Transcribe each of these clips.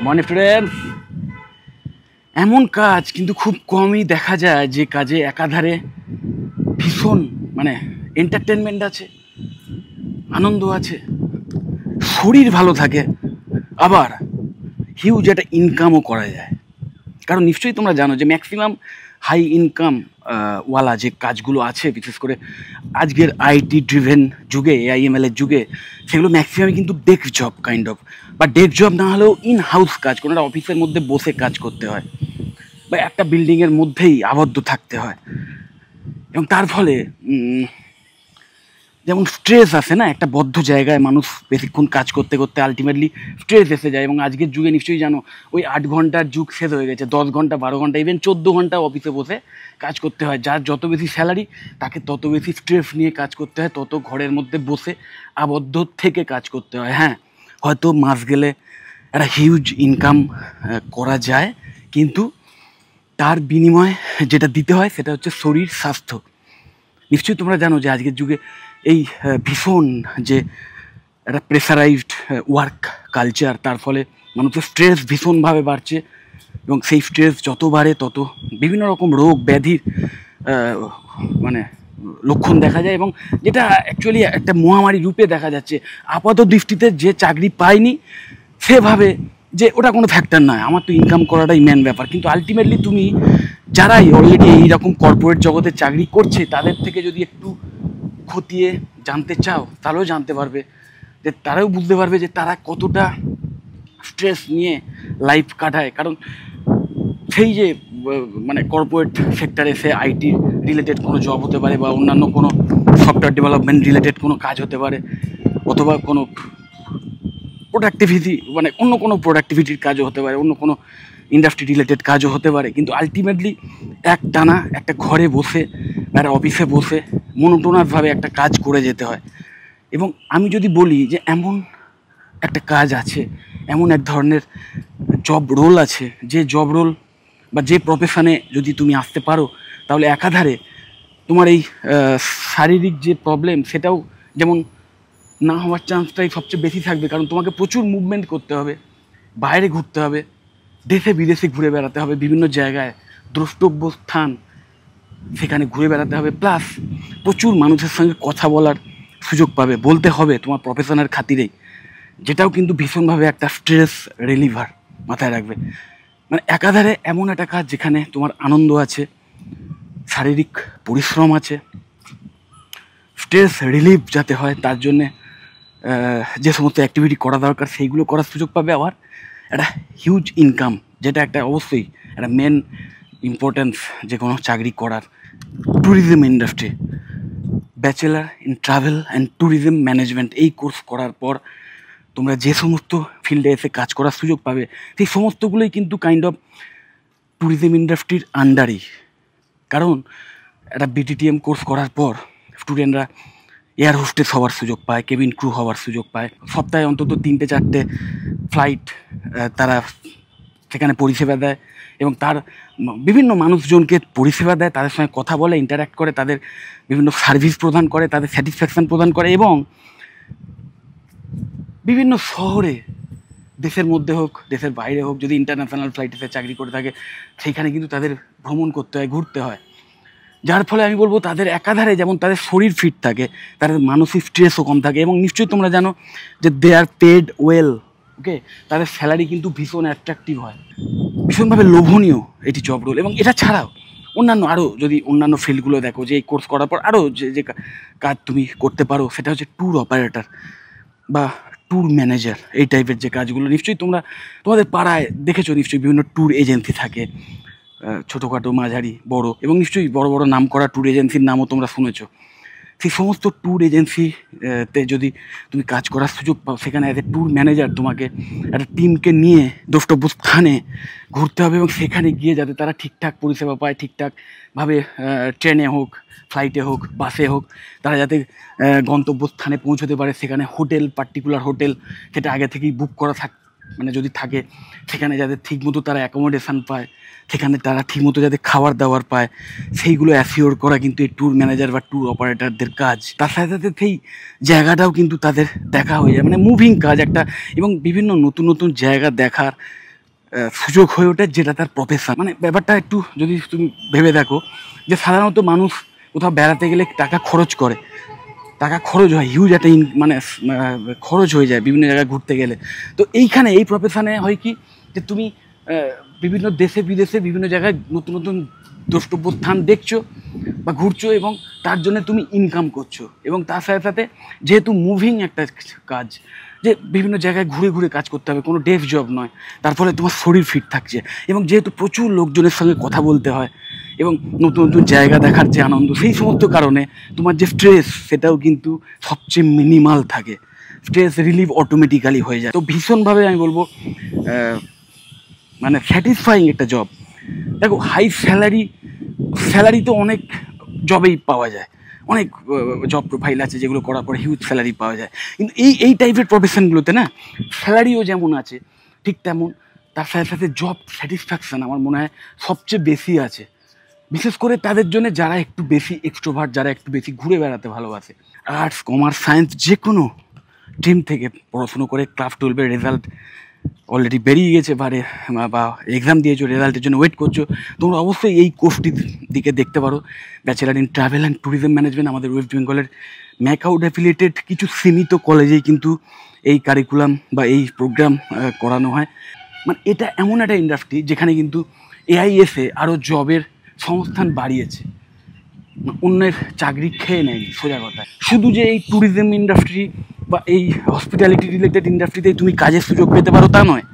Morning students, এমন কাজ কিন্তু খুব কমই দেখা যায় যে কাজে একাধারে ভীষণ এন্টারটেনমেন্ট আছে, আনন্দ আছে, শরীর ভালো থাকে, আবার হিউজ একটা ইনকামও করা যায়। কারণ নিশ্চয়ই তোমরা জানো যে ম্যাক্সিমাম হাই ইনকাম ওয়ালা যে কাজগুলো আছে, বিশেষ করে আজকের আইটি ড্রিভেন যুগে, এআইএমএল এর যুগে, সেগুলো ম্যাক্সিমামই কিন্তু ডেস্ক জব কাইন্ড অফ, বা ডেস্ক জব না হলেও ইন হাউস কাজ, কোনো একটা অফিসের মধ্যে বসে কাজ করতে হয় বা একটা বিল্ডিংয়ের মধ্যেই আবদ্ধ থাকতে হয়। এবং তার ফলে যেমন স্ট্রেস আসে না, একটা বদ্ধ জায়গায় মানুষ বেশিক্ষণ কাজ করতে করতে আলটিমেটলি স্ট্রেস এসে যায়। এবং আজকের যুগে নিশ্চয়ই জানো ওই 8 ঘন্টার যুগ শেষ হয়ে গেছে, 10 ঘন্টা, 12 ঘন্টা, ইভেন 14 ঘন্টা অফিসে বসে কাজ করতে হয়। যার যত বেশি স্যালারি তাকে তত বেশি স্ট্রেস নিয়ে কাজ করতে হয়, তত ঘরের মধ্যে বসে আবদ্ধ থেকে কাজ করতে হয়। হ্যাঁ, হয়তো মাস গেলে একটা হিউজ ইনকাম করা যায়, কিন্তু তার বিনিময়ে যেটা দিতে হয় সেটা হচ্ছে শরীর স্বাস্থ্য। নিশ্চয়ই তোমরা জানো যে আজকের যুগে এই ভীষণ যে একটা প্রেসারাইজড ওয়ার্ক কালচার, তার ফলে মানুষের স্ট্রেস ভীষণভাবে বাড়ছে। এবং সেই স্ট্রেস যত বাড়ে তত বিভিন্ন রকম রোগ ব্যাধির লক্ষণ দেখা যায়, এবং যেটা অ্যাকচুয়ালি একটা মহামারী রূপে দেখা যাচ্ছে। আপাত দৃষ্টিতে যে চাকরি পায়নি সেভাবে যে ওটা কোনো ফ্যাক্টর নয়, আমার তো ইনকাম করাটাই মেন ব্যাপার। কিন্তু আলটিমেটলি তুমি যারাই অলরেডি এইরকম কর্পোরেট জগতে চাকরি করছে তাদের থেকে যদি একটু খতিয়ে জানতে চাও, তাহলেও জানতে পারবে যে তারাও বুঝতে পারবে যে তারা কতটা স্ট্রেস নিয়ে লাইফ কাটায়। কারণ সেই যে কর্পোরেট সেক্টরে সে আইটি রিলেটেড কোনো জব হতে পারে, বা অন্যান্য কোনো সফটওয়্যার ডেভেলপমেন্ট রিলেটেড কোনো কাজ হতে পারে, অথবা কোনো প্রোডাক্টিভিটি অন্য কোনো প্রোডাক্টিভিটির কাজও হতে পারে, অন্য কোনো ইন্ডাস্ট্রি রিলেটেড কাজও হতে পারে। কিন্তু আলটিমেটলি টানা একটা ঘরে বসে বা একটা অফিসে বসে মনোটোনাসভাবে একটা কাজ করে যেতে হয়। এবং আমি যদি বলি যে এমন একটা কাজ আছে, এমন এক ধরনের জব রোল আছে, যে জব রোল বা যে প্রফেশনে যদি তুমি আসতে পারো, তাহলে একাধারে তোমার এই শারীরিক যে প্রবলেম সেটাও যেমন না হওয়ার চান্সটাই সবচেয়ে বেশি থাকবে। কারণ তোমাকে প্রচুর মুভমেন্ট করতে হবে, বাইরে ঘুরতে হবে, দেশে বিদেশে ঘুরে বেড়াতে হবে, বিভিন্ন জায়গায় দ্রষ্টব্য স্থান সেখানে ঘুরে বেড়াতে হবে, প্লাস প্রচুর মানুষের সঙ্গে কথা বলার সুযোগ পাবে, বলতে হবে তোমার প্রফেশনের খাতিরেই, যেটাও কিন্তু ভীষণভাবে একটা স্ট্রেস রিলিভার। মাথায় রাখবে, একাধারে এমন একটা কাজ যেখানে তোমার আনন্দ আছে, শারীরিক পরিশ্রম আছে, স্ট্রেস রিলিফ যাতে হয় তার জন্যে যে সমস্ত অ্যাক্টিভিটি করা দরকার সেইগুলো করার সুযোগ পাবে। আবার একটা হিউজ ইনকাম, যেটা একটা অবশ্যই একটা মেন ইম্পর্টেন্স যে কোনো চাকরি করার। Tourism industry, bachelor in travel and tourism management, এই কোর্স করার পর তোমরা যে সমস্ত ফিল্ডে এসে কাজ করার সুযোগ পাবে সেই সমস্তগুলোই কিন্তু কাইন্ড অফ ট্যুরিজম ইন্ডাস্ট্রির আন্ডারই। কারণ একটা বিটিটিএম কোর্স করার পর স্টুডেন্টরা এয়ার হোস্টেস হওয়ার সুযোগ পায়, কেবিন ক্রু হওয়ার সুযোগ পায়, সপ্তাহে অন্তত 3-4টে ফ্লাইট তারা সেখানে পরিষেবা দেয়, এবং তার বিভিন্ন মানুষজনকে পরিষেবা দেয়, তাদের সঙ্গে কথা বলে, ইন্টারাক্ট করে, তাদের বিভিন্ন সার্ভিস প্রদান করে, তাদের স্যাটিসফ্যাকশান প্রদান করে। এবং বিভিন্ন শহরে, দেশের মধ্যে হোক দেশের বাইরে হোক, যদি ইন্টারন্যাশনাল ফ্লাইটে চাকরি করে থাকে সেইখানে কিন্তু তাদের ভ্রমণ করতে হয়, ঘুরতে হয়। যার ফলে আমি বলবো তাদের একাধারে যেমন তাদের শরীর ফিট থাকে, তাদের মানসিক স্ট্রেসও কম থাকে। এবং নিশ্চয়ই তোমরা জানো যে দে আর পেড ওয়েল, ওকে, তাদের স্যালারি কিন্তু ভীষণ অ্যাট্রাকটিভ হয়, ভীষণভাবে লোভনীয় এটি জব রোল। এবং এটা ছাড়াও অন্যান্য আরও যদি অন্যান্য ফিল্ডগুলো দেখো, যে এই কোর্স করার পর আরও যে কাজ তুমি করতে পারো, সেটা হচ্ছে ট্যুর অপারেটর বা ট্যুর ম্যানেজার। এই টাইপের যে কাজগুলো নিশ্চয়ই তোমাদের পাড়ায় দেখেছো, নিশ্চয়ই বিভিন্ন ট্যুর এজেন্সি থাকে, ছোটোখাটো, মাঝারি, বড়, এবং নিশ্চয়ই বড় বড় নাম করা ট্যুর এজেন্সির নামও তোমরা শুনেছো। সেই সমস্ত ট্যুর এজেন্সিতে যদি তুমি কাজ করার সুযোগ পাও, সেখানে অ্যাজ এ ট্যুর ম্যানেজার তোমাকে একটা টিমকে নিয়ে দ্রষ্টব্য স্থানে ঘুরতে হবে, এবং সেখানে গিয়ে যাতে তারা ঠিকঠাক পরিষেবা পায়, ঠিকঠাকভাবে ট্রেনে হোক, ফ্লাইটে হোক, বাসে হোক, তারা যাতে গন্তব্যস্থানে পৌঁছতে পারে। সেখানে হোটেল, পার্টিকুলার হোটেল সেটা আগে থেকেই বুক করা যদি থাকে, সেখানে যাতে ঠিকমতো তারা অ্যাকোমোডেশান পায়, সেখানে তারা ঠিকমতো যাতে খাবার দাবার পায়, সেইগুলো অ্যাসিওর করা কিন্তু এই ট্যুর ম্যানেজার বা ট্যুর অপারেটরদের কাজ। তার সাথে সাথে সেই জায়গাটাও কিন্তু তাদের দেখা হয়ে যায়, মুভিং কাজ একটা, এবং বিভিন্ন নতুন নতুন জায়গা দেখার সুযোগ হয়ে ওঠে, যেটা তার প্রফেশন। মানে ব্যাপারটা একটু যদি তুমি ভেবে দেখো, যে সাধারণত মানুষ কোথাও বেড়াতে গেলে টাকা খরচ করে, টাকা খরচ হয়, হিউজ একটা মানে খরচ হয়ে যায় বিভিন্ন জায়গায় ঘুরতে গেলে। তো এইখানে এই প্রফেশনে হয় কি, যে তুমি বিভিন্ন দেশে বিদেশে বিভিন্ন জায়গায় নতুন নতুন দ্রষ্টব্য স্থান দেখছো বা ঘুরছো, এবং তার জন্য তুমি ইনকাম করছো। এবং তার সাথে সাথে যেহেতু মুভিং একটা কাজ, যে বিভিন্ন জায়গায় ঘুরে ঘুরে কাজ করতে হবে, কোনো ডেস্ক জব নয়, তার ফলে তোমার শরীর ফিট থাকছে, এবং যেহেতু প্রচুর লোকজনের সঙ্গে কথা বলতে হয় এবং নতুন নতুন জায়গা দেখার যে আনন্দ, সেই সমস্ত কারণে তোমার যে স্ট্রেস সেটাও কিন্তু সবচেয়ে মিনিমাল থাকে, স্ট্রেস রিলিভ অটোমেটিক্যালি হয়ে যায়। তো ভীষণভাবে আমি বলবো মানে স্যাটিসফাইং একটা জব। দেখো, হাই স্যালারি তো অনেক জবেই পাওয়া যায়, অনেক জব প্রোফাইল আছে যেগুলো করার পরে হিউজ স্যালারি পাওয়া যায়, কিন্তু এই টাইপের প্রফেশনগুলোতে না স্যালারিও যেমন আছে ঠিক তেমন তার সাথে সাথে জব স্যাটিসফ্যাকশান আমার মনে হয় সবচেয়ে বেশি আছে, বিশেষ করে তাদের জন্য যারা একটু বেশি এক্সট্রোভার্ট, যারা একটু বেশি ঘুরে বেড়াতে ভালোবাসে। আর্টস, কমার্স, সায়েন্স যে কোনো স্ট্রিম থেকে পড়াশুনো করে ক্লাস 12-এর রেজাল্ট অলরেডি বেরিয়ে গেছে, বা এক্সাম দিয়েছো, রেজাল্টের জন্য ওয়েট করছো, তোমরা অবশ্যই এই কোর্সটির দিকে দেখতে পারো। Bachelor in travel and tourism management আমাদের ওয়েস্ট বেঙ্গলের ম্যাকআউট অ্যাফিলিয়েটেড কিছু সীমিত কলেজেই কিন্তু এই কারিকুলাম বা এই প্রোগ্রাম করানো হয়। মানে এটা এমন একটা ইন্ডাস্ট্রি যেখানে কিন্তু এআই এসে আরও জবের সংস্থান বাড়িয়েছে, অন্যের চাকরি খেয়ে নেয়নি। সোজা কথা, শুধু যে এই ট্যুরিজম ইন্ডাস্ট্রি বা এই হসপিটালিটি রিলেটেড ইন্ডাস্ট্রিতেই তুমি কাজের সুযোগ পেতে পারো তা নয়,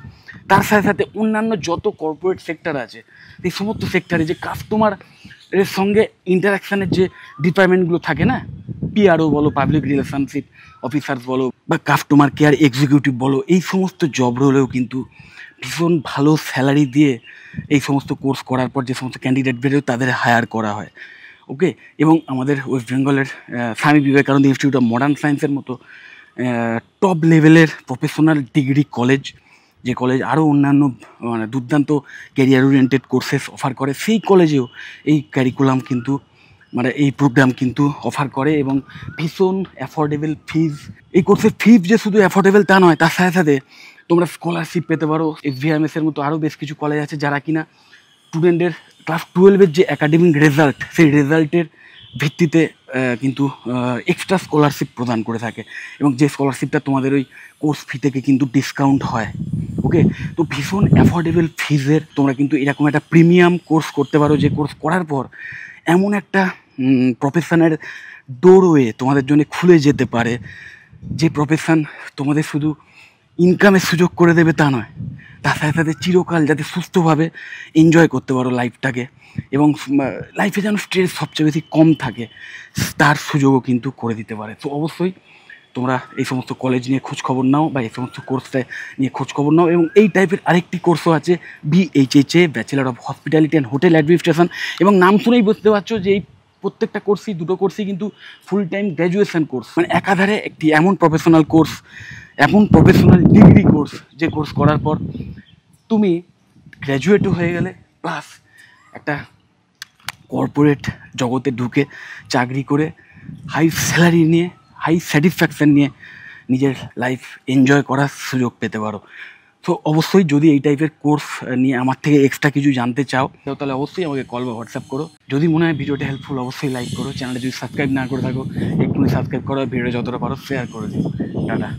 তার সাথে সাথে অন্যান্য যত কর্পোরেট সেক্টর আছে, এই সমস্ত সেক্টরে যে কাস্টমারের সঙ্গে ইন্টারাকশানের যে ডিপার্টমেন্টগুলো থাকে না, পিআরও বলো, পাবলিক রিলেশনশিপ অফিসার্স বলো, বা কাস্টমার কেয়ার এক্সিকিউটিভ বলো, এই সমস্ত জব রোলেও কিন্তু ভীষণ ভালো স্যালারি দিয়ে এই সমস্ত কোর্স করার পর যে সমস্ত ক্যান্ডিডেট বেরোয় তাদের হায়ার করা হয়। ওকে, এবং আমাদের ওয়েস্ট বেঙ্গলের Swami Vivekananda institute of modern সায়েন্সের মতো টপ লেভেলের প্রফেশনাল ডিগ্রি কলেজ, যে কলেজ আরও অন্যান্য মানে দুর্দান্ত ক্যারিয়ার ওরিয়েন্টেড কোর্সেস অফার করে, সেই কলেজেও এই কারিকুলাম কিন্তু মানে এই প্রোগ্রাম কিন্তু অফার করে, এবং ভীষণ অ্যাফোর্ডেবল ফিজ। এই কোর্সের ফিজ যে শুধু অ্যাফোর্ডেবল তা নয়, তার সাথে সাথে তোমরা স্কলারশিপ পেতে পারো। এসভিএমএসের মতো আরও বেশ কিছু কলেজ আছে যারা কিনা স্টুডেন্টের ক্লাস 12-এর যে একাডেমিক রেজাল্ট, সেই রেজাল্টের ভিত্তিতে কিন্তু এক্সট্রা স্কলারশিপ প্রদান করে থাকে, এবং যে স্কলারশিপটা তোমাদের ওই কোর্স ফি থেকে কিন্তু ডিসকাউন্ট হয়। ওকে, তো ভীষণ অ্যাফোর্ডেবল ফিজের তোমরা কিন্তু এরকম একটা প্রিমিয়াম কোর্স করতে পারো, যে কোর্স করার পর এমন একটা প্রফেশনের ডোরওয়ে তোমাদের জন্য খুলে যেতে পারে, যে প্রফেশন তোমাদের শুধু ইনকামের সুযোগ করে দেবে তা নয়, তার সাথে সাথে চিরকাল যাতে সুস্থভাবে এনজয় করতে পারো লাইফটাকে, এবং লাইফে যেন স্ট্রেস সবচেয়ে বেশি কম থাকে তার সুযোগও কিন্তু করে দিতে পারে। তো অবশ্যই তোমরা এই সমস্ত কলেজ নিয়ে খোঁজখবর নাও, বা এই সমস্ত কোর্সটা নিয়ে খোঁজখবর নাও। এবং এই টাইপের আরেকটি কোর্সও আছে, BHHA, bachelor of hospitality and hotel administration, এবং নাম শুনেই বুঝতে পারছো যে এই প্রত্যেকটা কোর্সই, দুটো কোর্সই কিন্তু ফুল টাইম গ্র্যাজুয়েশন কোর্স, মানে একাধারে একটি এমন প্রফেশনাল কোর্স, এমন প্রফেশনাল ডিগ্রি কোর্স, যে কোর্স করার পর তুমি গ্র্যাজুয়েটও হয়ে গেলে, প্লাস একটা কর্পোরেট জগতে ঢুকে চাকরি করে হাই স্যালারি নিয়ে, হাই স্যাটিসফ্যাকশান নিয়ে নিজের লাইফ এনজয় করার সুযোগ পেতে পারো। তো অবশ্যই যদি এই টাইপের কোর্স নিয়ে আমার থেকে এক্সট্রা কিছু জানতে চাও, তাহলে অবশ্যই আমাকে কল বা হোয়াটসঅ্যাপ করো। যদি মনে হয় ভিডিওটা হেল্পফুল, অবশ্যই লাইক করো। চ্যানেলটা যদি সাবস্ক্রাইব না করে থাকো, একটু সাবস্ক্রাইব করো, ভিডিও যতটা পারো শেয়ার করে দিও। টাটা।